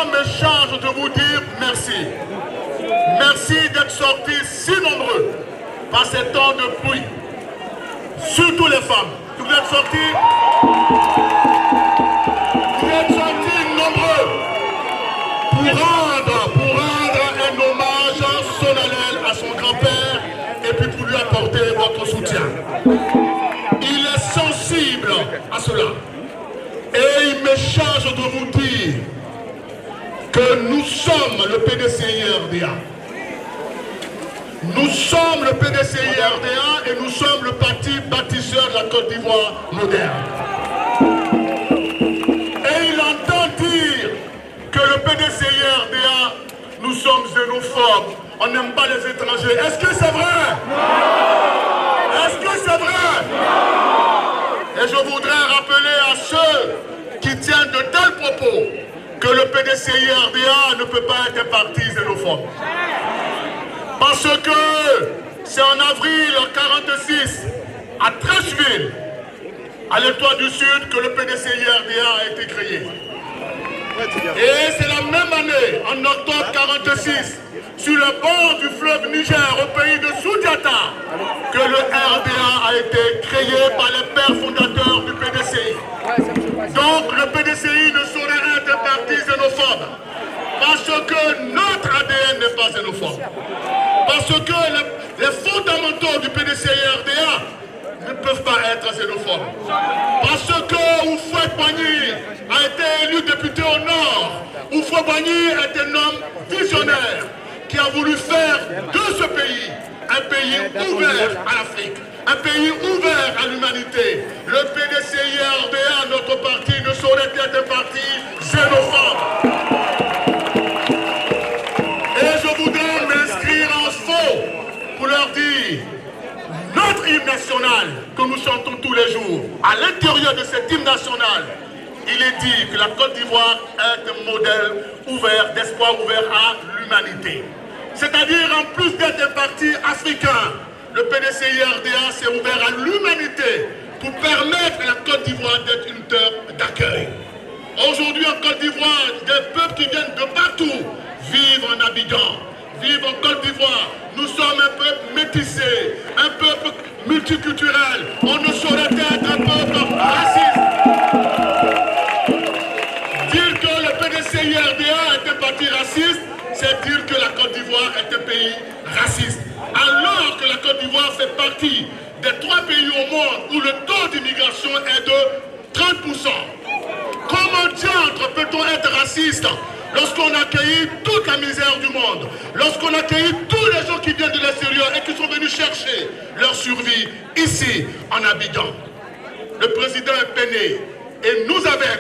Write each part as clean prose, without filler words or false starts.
temps me charge de vous dire merci. Merci d'être sortis si nombreux par ces temps de pluie. Surtout les femmes. Vous êtes sortis nombreux pour rendre un hommage solennel à son grand-père et puis pour lui apporter votre soutien. Il est sensible à cela. Et il me charge de vous dire que nous sommes le PDCI-RDA. Nous sommes le PDCI-RDA et nous sommes le parti bâtisseur de la Côte d'Ivoire moderne. Et il entend dire que le PDCI-RDA, nous sommes xénophobes, on n'aime pas les étrangers. Est-ce que c'est vrai? Non. Est-ce que c'est vrai? Non. Et je voudrais rappeler à ceux qui tiennent de tels propos que le PDCI-RDA ne peut pas être un parti xénophobe. Parce que c'est en avril 1946, à Trècheville, à l'Étoile du Sud, que le PDCI-RDA a été créé. Et c'est la même année, en octobre 1946, sur le bord du fleuve Niger, au pays de Soundiata, que le RDA a été créé par les pères fondateurs du PDCI. Donc le PDCI ne saurait être un parti xénophobe, parce que notre ADN n'est pas xénophobe. Parce que les fondamentaux du PDCI-RDA ne peuvent pas être xénophobes. Parce que Houphouët-Boigny a été élu député au Nord. Houphouët-Boigny est un homme visionnaire qui a voulu faire de ce pays un pays ouvert à l'Afrique, un pays ouvert à l'humanité. Le PDCI-RDA, notre parti, ne saurait être un parti xénophobe. Pour leur dire, notre hymne national que nous chantons tous les jours, à l'intérieur de cet hymne national, il est dit que la Côte d'Ivoire est un modèle ouvert, d'espoir ouvert à l'humanité. C'est-à-dire, en plus d'être un parti africain, le PDCI-RDA s'est ouvert à l'humanité pour permettre à la Côte d'Ivoire d'être une terre d'accueil. Aujourd'hui, en Côte d'Ivoire, des peuples qui viennent de partout vivent en Abidjan, vivent en Côte d'Ivoire. Nous sommes un peuple métissé, un peuple multiculturel. On ne saurait être un peuple raciste. Dire que le PDCI-RDA est un parti raciste, c'est dire que la Côte d'Ivoire est un pays raciste. Alors que la Côte d'Ivoire fait partie des 3 pays au monde où le taux d'immigration est de 30%. Comment diantre peut-on être raciste lorsqu'on accueille toute la misère du monde, lorsqu'on accueille tous les gens qui viennent de l'extérieur et qui sont venus chercher leur survie ici, en Abidjan? Le président est peiné et nous avec,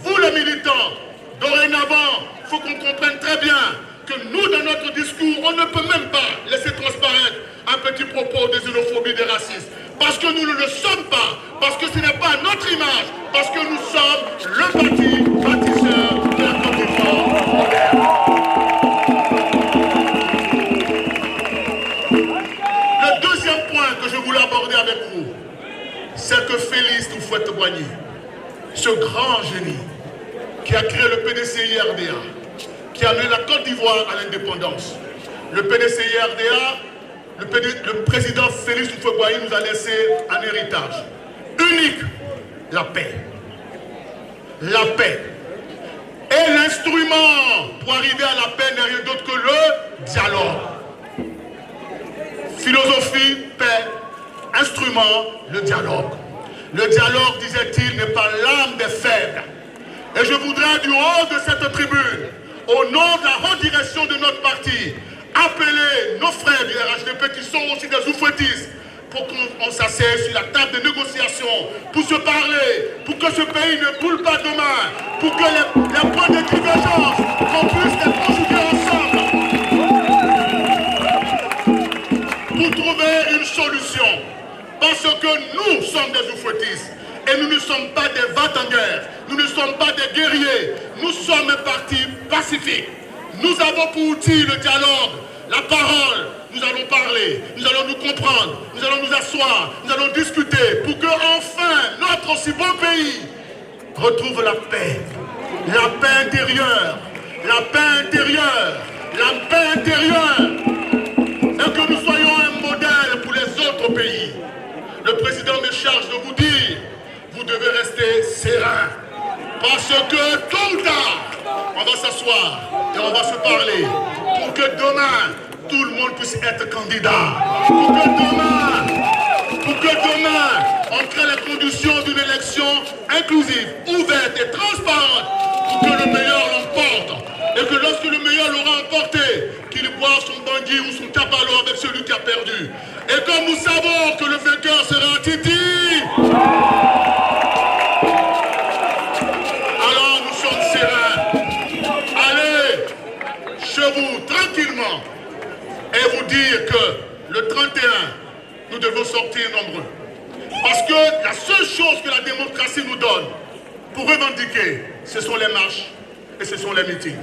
vous les militants, dorénavant, il faut qu'on comprenne très bien que nous, dans notre discours, on ne peut même pas laisser transparaître un petit propos de xénophobie, de racisme. Parce que nous ne le sommes pas, parce que ce n'est pas notre image, parce que nous sommes le parti bâtisseur de la Côte d'Ivoire moderne. Le deuxième point que je voulais aborder avec vous, c'est que Félix Houphouët-Boigny, ce grand génie qui a créé le PDCI-RDA, qui a mené la Côte d'Ivoire à l'indépendance, le PDCI-RDA, le président Félix Houphouët-Boigny nous a laissé un héritage unique, la paix. La paix. Et l'instrument pour arriver à la paix n'est rien d'autre que le dialogue. Philosophie, paix, instrument, le dialogue. Le dialogue, disait-il, n'est pas l'âme des faibles. Et je voudrais, du haut de cette tribune, au nom de la haute direction de notre parti, appeler nos frères du RHDP qui sont aussi des oufouettistes pour qu'on s'asseye sur la table de négociation, pour se parler, pour que ce pays ne coule pas demain, pour que les points de divergence, qu'on puisse les conjuguer ensemble, pour trouver une solution. Parce que nous sommes des oufouettistes et nous ne sommes pas des va-t-en-guerre, nous ne sommes pas des guerriers, nous sommes un parti pacifique. Nous avons pour outil le dialogue, la parole. Nous allons parler, nous allons nous comprendre, nous allons nous asseoir, nous allons discuter pour que enfin notre aussi beau pays retrouve la paix intérieure, la paix intérieure, et que nous soyons un modèle pour les autres pays. Le président me charge de vous dire, vous devez rester serein, parce que tôt ou tard, on va s'asseoir et on va se parler pour que demain, tout le monde puisse être candidat. Pour que demain, on crée les conditions d'une élection inclusive, ouverte et transparente pour que le meilleur l'emporte. Et que lorsque le meilleur l'aura emporté, qu'il boive son bandit ou son capalo avec celui qui a perdu. Et comme nous savons que le vainqueur sera Titi, alors nous sommes sereins. Allez chez vous tranquillement et vous dire que le 31, nous devons sortir nombreux. Parce que la seule chose que la démocratie nous donne pour revendiquer, ce sont les marches et ce sont les meetings.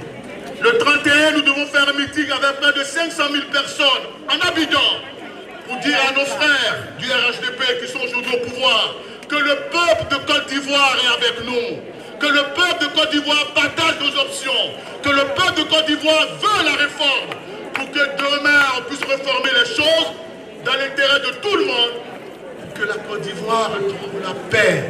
Le 31, nous devons faire un meeting avec près de 500 000 personnes en Abidjan pour dire à nos frères du RHDP qui sont aujourd'hui au pouvoir que le peuple de Côte d'Ivoire est avec nous, que le peuple de Côte d'Ivoire partage nos options, que le peuple de Côte d'Ivoire veut la réforme pour que demain on puisse réformer les choses dans l'intérêt de tout le monde, pour que la Côte d'Ivoire retrouve la paix.